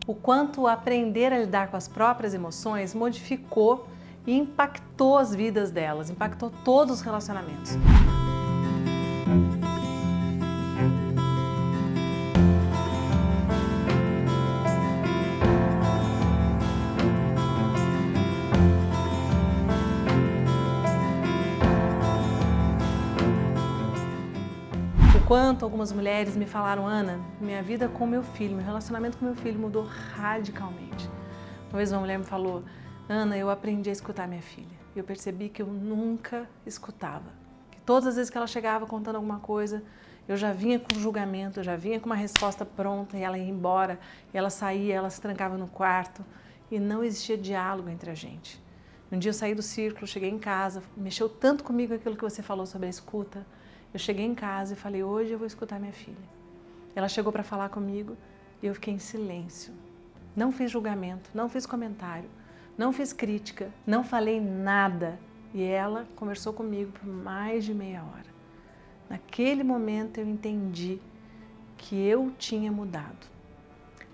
o quanto aprender a lidar com as próprias emoções modificou e impactou as vidas delas, impactou todos os relacionamentos. O quanto algumas mulheres me falaram: Ana, minha vida com meu filho, meu relacionamento com meu filho mudou radicalmente. Uma vez uma mulher me falou: Ana, eu aprendi a escutar minha filha. E eu percebi que eu nunca escutava. Que todas as vezes que ela chegava contando alguma coisa, eu já vinha com julgamento, eu já vinha com uma resposta pronta e ela ia embora, e ela saía, ela se trancava no quarto e não existia diálogo entre a gente. Um dia eu saí do círculo, cheguei em casa, mexeu tanto comigo aquilo que você falou sobre a escuta. Eu cheguei em casa e falei: hoje eu vou escutar minha filha. Ela chegou para falar comigo e eu fiquei em silêncio. Não fiz julgamento, não fiz comentário, não fiz crítica, não falei nada. E ela conversou comigo por mais de meia hora. Naquele momento eu entendi que eu tinha mudado.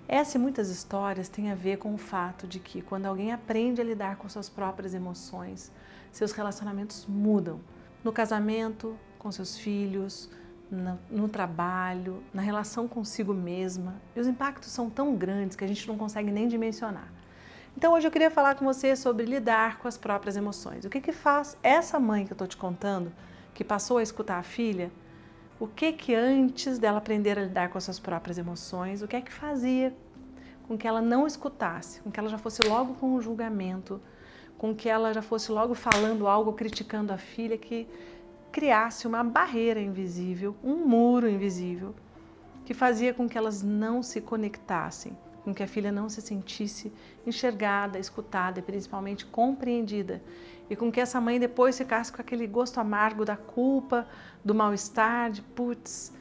Essa e muitas histórias têm a ver com o fato de que quando alguém aprende a lidar com suas próprias emoções, seus relacionamentos mudam. No casamento, com seus filhos, no trabalho, na relação consigo mesma. E os impactos são tão grandes que a gente não consegue nem dimensionar. Então hoje eu queria falar com você sobre lidar com as próprias emoções. O que faz essa mãe que eu estou te contando, que passou a escutar a filha, o que antes dela aprender a lidar com as suas próprias emoções, o que é que fazia com que ela não escutasse, com que ela já fosse logo com o julgamento, com que ela já fosse logo falando algo, criticando a filha, que criasse uma barreira invisível, um muro invisível, que fazia com que elas não se conectassem, com que a filha não se sentisse enxergada, escutada e principalmente compreendida, e com que essa mãe depois ficasse com aquele gosto amargo da culpa, do mal-estar, de putz,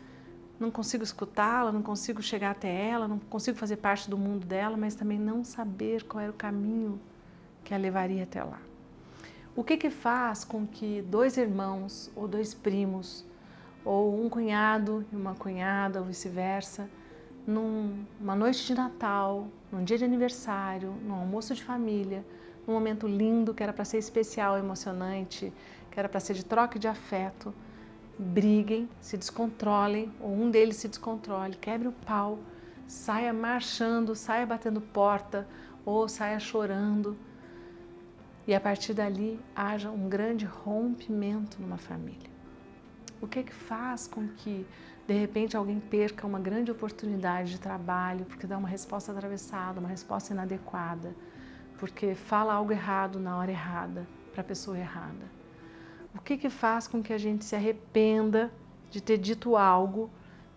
não consigo escutá-la, não consigo chegar até ela, não consigo fazer parte do mundo dela, mas também não saber qual era o caminho que a levaria até lá. O que faz com que dois irmãos ou dois primos, ou um cunhado e uma cunhada, ou vice-versa, numa noite de Natal, num dia de aniversário, num almoço de família, num momento lindo que era para ser especial, emocionante, que era para ser de troca de afeto, briguem, se descontrolem, ou um deles se descontrole, quebre o pau, saia marchando, saia batendo porta, ou saia chorando, e a partir dali haja um grande rompimento numa família. O que faz com que de repente alguém perca uma grande oportunidade de trabalho porque dá uma resposta atravessada, uma resposta inadequada, porque fala algo errado na hora errada, para a pessoa errada? O que faz com que a gente se arrependa de ter dito algo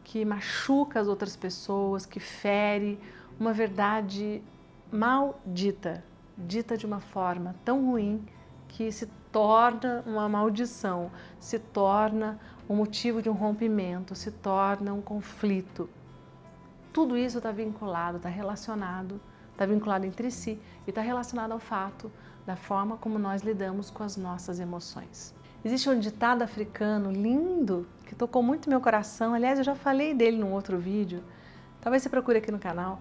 que machuca as outras pessoas, que fere uma verdade mal dita, dita de uma forma tão ruim que se torna uma maldição, se torna um motivo de um rompimento, se torna um conflito? Tudo isso está vinculado, está relacionado, está vinculado entre si e está relacionado ao fato da forma como nós lidamos com as nossas emoções. Existe um ditado africano lindo que tocou muito meu coração, aliás eu já falei dele num outro vídeo, talvez você procure aqui no canal.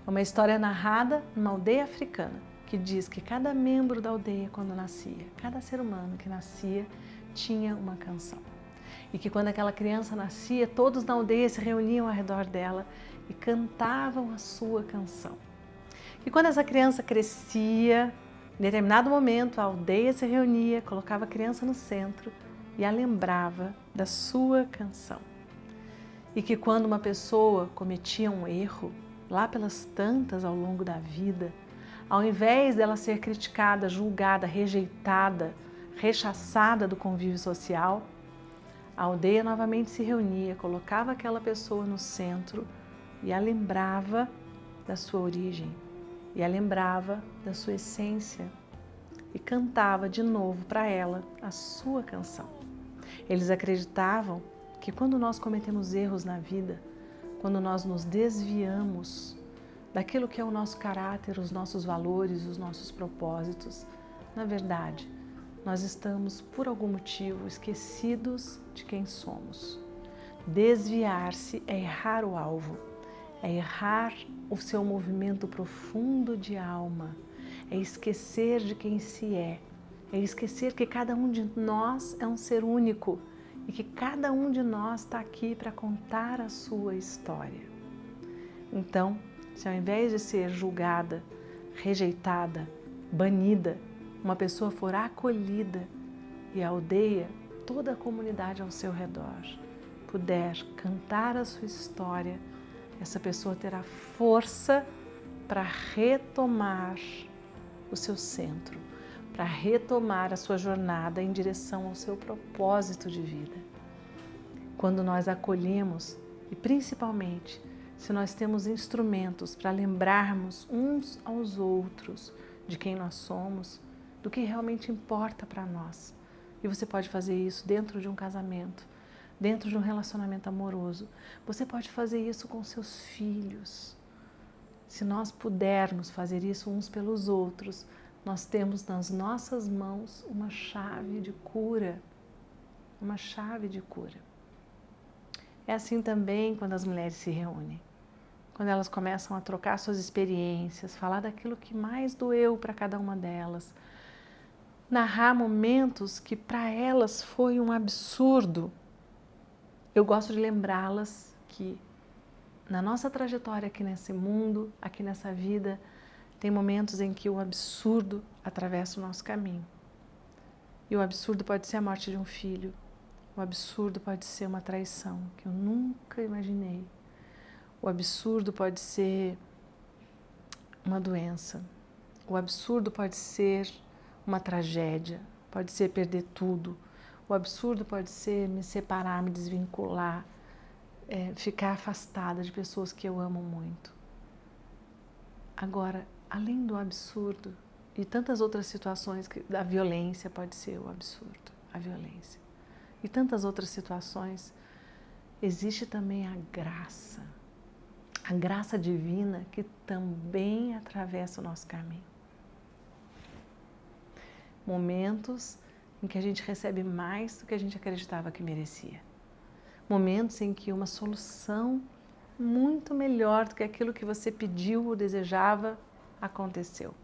É uma história narrada numa aldeia africana, que diz que cada membro da aldeia, quando nascia, cada ser humano que nascia, tinha uma canção. E que quando aquela criança nascia, todos na aldeia se reuniam ao redor dela e cantavam a sua canção. E quando essa criança crescia, em determinado momento a aldeia se reunia, colocava a criança no centro e a lembrava da sua canção. E que quando uma pessoa cometia um erro, lá pelas tantas ao longo da vida, ao invés dela ser criticada, julgada, rejeitada, rechaçada do convívio social, a aldeia novamente se reunia, colocava aquela pessoa no centro e a lembrava da sua origem, e a lembrava da sua essência, e cantava de novo para ela a sua canção. Eles acreditavam que quando nós cometemos erros na vida, quando nós nos desviamos daquilo que é o nosso caráter, os nossos valores, os nossos propósitos, na verdade, nós estamos, por algum motivo, esquecidos de quem somos. Desviar-se é errar o alvo, é errar o seu movimento profundo de alma, é esquecer de quem se é esquecer que cada um de nós é um ser único e que cada um de nós está aqui para contar a sua história. Então, se ao invés de ser julgada, rejeitada, banida, uma pessoa for acolhida e a aldeia, toda a comunidade ao seu redor, puder cantar a sua história, essa pessoa terá força para retomar o seu centro, para retomar a sua jornada em direção ao seu propósito de vida. Quando nós acolhemos, e principalmente se nós temos instrumentos para lembrarmos uns aos outros de quem nós somos, do que realmente importa para nós. E você pode fazer isso dentro de um casamento, dentro de um relacionamento amoroso. Você pode fazer isso com seus filhos. Se nós pudermos fazer isso uns pelos outros, nós temos nas nossas mãos uma chave de cura. Uma chave de cura. É assim também quando as mulheres se reúnem. Quando elas começam a trocar suas experiências, falar daquilo que mais doeu para cada uma delas, narrar momentos que para elas foi um absurdo. Eu gosto de lembrá-las que na nossa trajetória aqui nesse mundo, aqui nessa vida, tem momentos em que o absurdo atravessa o nosso caminho. E o absurdo pode ser a morte de um filho. O absurdo pode ser uma traição que eu nunca imaginei. O absurdo pode ser uma doença. O absurdo pode ser uma tragédia. Pode ser perder tudo. O absurdo pode ser me separar, me desvincular, ficar afastada de pessoas que eu amo muito. Agora, além do absurdo e tantas outras situações, a violência pode ser o absurdo, a violência. E tantas outras situações, existe também a graça divina que também atravessa o nosso caminho. Momentos em que a gente recebe mais do que a gente acreditava que merecia. Momentos em que uma solução muito melhor do que aquilo que você pediu ou desejava aconteceu.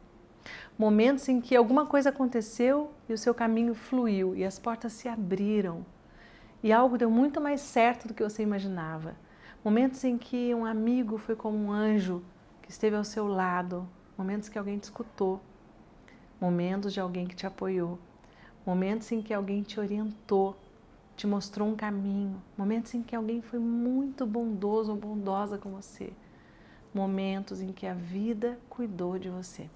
Momentos em que alguma coisa aconteceu e o seu caminho fluiu e as portas se abriram e algo deu muito mais certo do que você imaginava. Momentos em que um amigo foi como um anjo que esteve ao seu lado. Momentos que alguém te escutou. Momentos de alguém que te apoiou. Momentos em que alguém te orientou, te mostrou um caminho. Momentos em que alguém foi muito bondoso ou bondosa com você. Momentos em que a vida cuidou de você.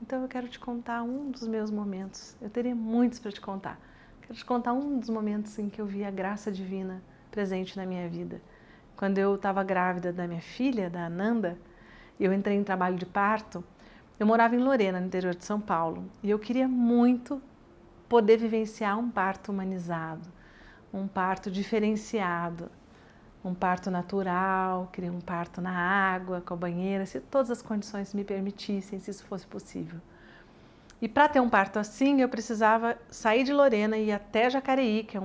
Então eu quero te contar um dos meus momentos. Eu teria muitos para te contar. Quero te contar um dos momentos em que eu vi a graça divina presente na minha vida. Quando eu estava grávida da minha filha, da Ananda, e eu entrei em trabalho de parto, eu morava em Lorena, no interior de São Paulo, e eu queria muito poder vivenciar um parto humanizado, um parto diferenciado, um parto natural, queria um parto na água, com a banheira, se todas as condições me permitissem, se isso fosse possível. E para ter um parto assim, eu precisava sair de Lorena e ir até Jacareí, que é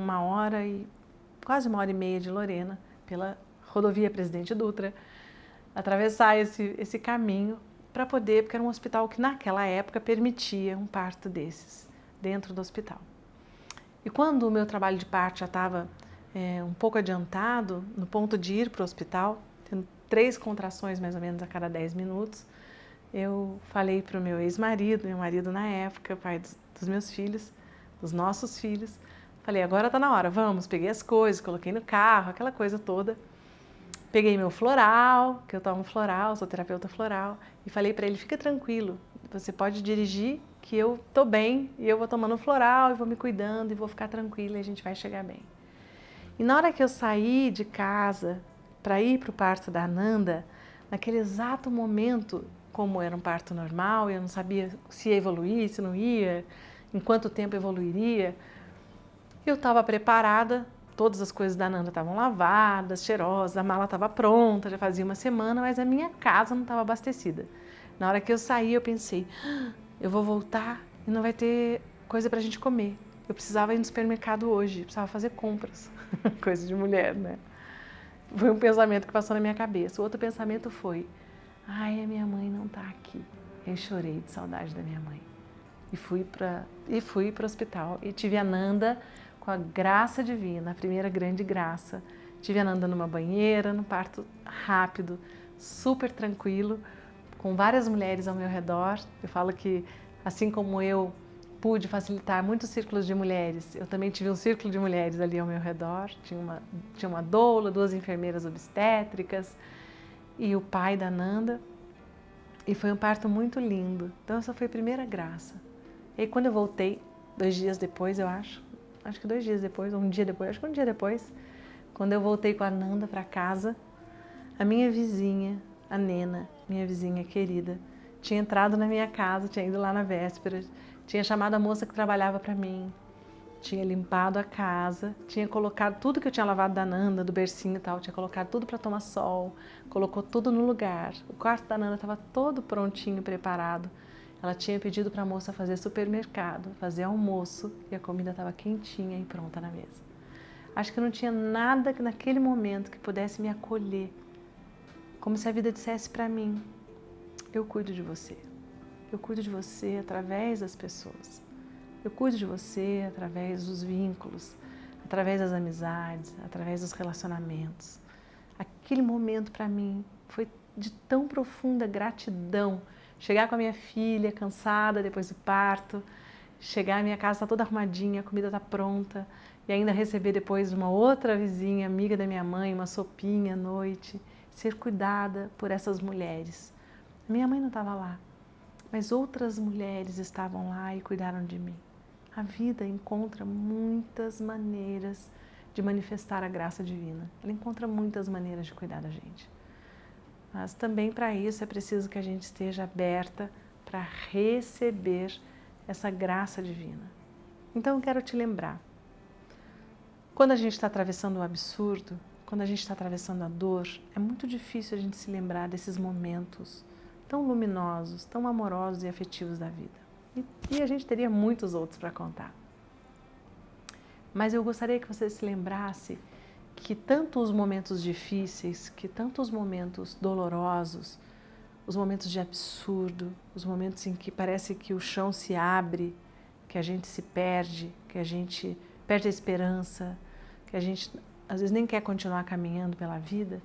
quase 1h30 de Lorena, pela rodovia Presidente Dutra, atravessar esse caminho para poder, porque era um hospital que naquela época permitia um parto desses, dentro do hospital. E quando o meu trabalho de parto já estava um pouco adiantado, no ponto de ir para o hospital, tendo 3 contrações mais ou menos a cada 10 minutos, eu falei para o meu ex-marido, meu marido na época, pai dos meus filhos, dos nossos filhos, falei, agora está na hora, vamos, peguei as coisas, coloquei no carro, aquela coisa toda, peguei meu floral, que eu tomo floral, sou terapeuta floral, e falei para ele, fica tranquilo, você pode dirigir, que eu estou bem, e eu vou tomando floral, e vou me cuidando, e vou ficar tranquila, e a gente vai chegar bem. E na hora que eu saí de casa para ir para o parto da Ananda, naquele exato momento, como era um parto normal, eu não sabia se ia evoluir, se não ia, em quanto tempo evoluiria, eu estava preparada, todas as coisas da Ananda estavam lavadas, cheirosas, a mala estava pronta, já fazia uma semana, mas a minha casa não estava abastecida. Na hora que eu saí, eu pensei, eu vou voltar e não vai ter coisa para a gente comer. Eu precisava ir no supermercado hoje, precisava fazer compras, coisa de mulher, né? Foi um pensamento que passou na minha cabeça. O outro pensamento foi, ai, a minha mãe não tá aqui. Eu chorei de saudade da minha mãe. E fui para o hospital e tive a Nanda com a graça divina, a primeira grande graça. Tive a Nanda numa banheira, num parto rápido, super tranquilo, com várias mulheres ao meu redor. Eu falo que, assim como eu pude facilitar muitos círculos de mulheres, eu também tive um círculo de mulheres ali ao meu redor. Tinha uma doula, 2 enfermeiras obstétricas e o pai da Nanda. E foi um parto muito lindo. Então essa foi a primeira graça. E aí quando eu voltei, 2 dias depois, eu acho que 2 dias depois, ou um dia depois, acho que um dia depois, quando eu voltei com a Nanda para casa, a minha vizinha, a Nena, minha vizinha querida, tinha entrado na minha casa, tinha ido lá na véspera, tinha chamado a moça que trabalhava para mim, tinha limpado a casa, tinha colocado tudo que eu tinha lavado da Nanda, do bercinho e tal, tinha colocado tudo para tomar sol, colocou tudo no lugar. O quarto da Nanda estava todo prontinho, preparado. Ela tinha pedido para a moça fazer supermercado, fazer almoço e a comida estava quentinha e pronta na mesa. Acho que não tinha nada naquele momento que pudesse me acolher, como se a vida dissesse para mim, eu cuido de você. Eu cuido de você através das pessoas. Eu cuido de você através dos vínculos, através das amizades, através dos relacionamentos. Aquele momento para mim foi de tão profunda gratidão. Chegar com a minha filha cansada depois do parto, chegar à minha casa, está toda arrumadinha, a comida está pronta, e ainda receber depois uma outra vizinha, amiga da minha mãe, uma sopinha à noite, ser cuidada por essas mulheres. Minha mãe não estava lá, mas outras mulheres estavam lá e cuidaram de mim. A vida encontra muitas maneiras de manifestar a graça divina. Ela encontra muitas maneiras de cuidar da gente. Mas também para isso é preciso que a gente esteja aberta para receber essa graça divina. Então eu quero te lembrar, quando a gente está atravessando o absurdo, quando a gente está atravessando a dor, é muito difícil a gente se lembrar desses momentos tão luminosos, tão amorosos e afetivos da vida. E a gente teria muitos outros para contar. Mas eu gostaria que você se lembrasse que tanto os momentos difíceis, que tanto os momentos dolorosos, os momentos de absurdo, os momentos em que parece que o chão se abre, que a gente se perde, que a gente perde a esperança, que a gente às vezes nem quer continuar caminhando pela vida,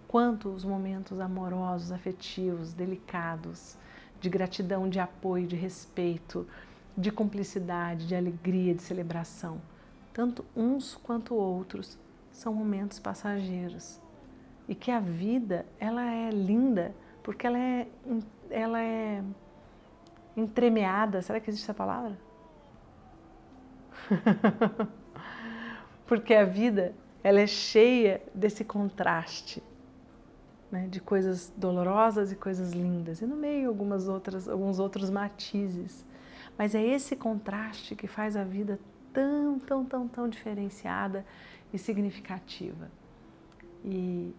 quanto os momentos amorosos, afetivos, delicados, de gratidão, de apoio, de respeito, de cumplicidade, de alegria, de celebração. Tanto uns quanto outros são momentos passageiros. E que a vida, ela é linda, porque ela é entremeada. Será que existe essa palavra? Porque a vida, ela é cheia desse contraste, né, de coisas dolorosas e coisas lindas, e no meio alguns outros matizes. Mas é esse contraste que faz a vida tão diferenciada e significativa. E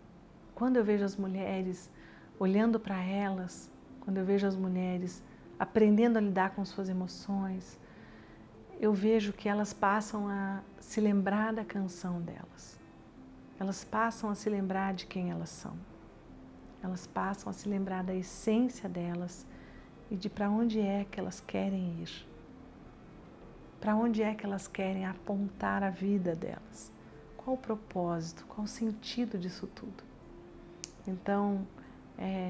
quando eu vejo as mulheres olhando para elas, quando eu vejo as mulheres aprendendo a lidar com suas emoções, eu vejo que elas passam a se lembrar da canção delas. Elas passam a se lembrar de quem elas são. Elas passam a se lembrar da essência delas e de para onde é que elas querem ir. Para onde é que elas querem apontar a vida delas. Qual o propósito, qual o sentido disso tudo. Então,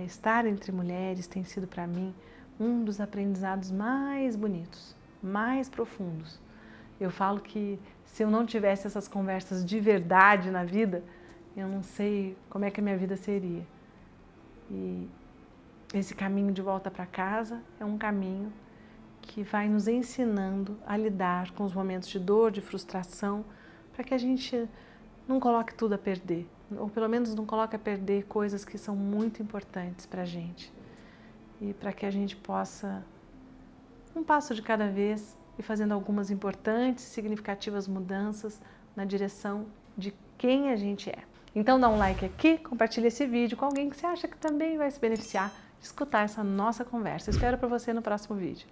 estar entre mulheres tem sido para mim um dos aprendizados mais bonitos, mais profundos. Eu falo que se eu não tivesse essas conversas de verdade na vida, eu não sei como é que a minha vida seria. E esse caminho de volta para casa é um caminho que vai nos ensinando a lidar com os momentos de dor, de frustração, para que a gente não coloque tudo a perder, ou pelo menos não coloque a perder coisas que são muito importantes para a gente. E para que a gente possa, um passo de cada vez, ir fazendo algumas importantes e significativas mudanças na direção de quem a gente é. Então dá um like aqui, compartilha esse vídeo com alguém que você acha que também vai se beneficiar de escutar essa nossa conversa. Eu espero por você no próximo vídeo.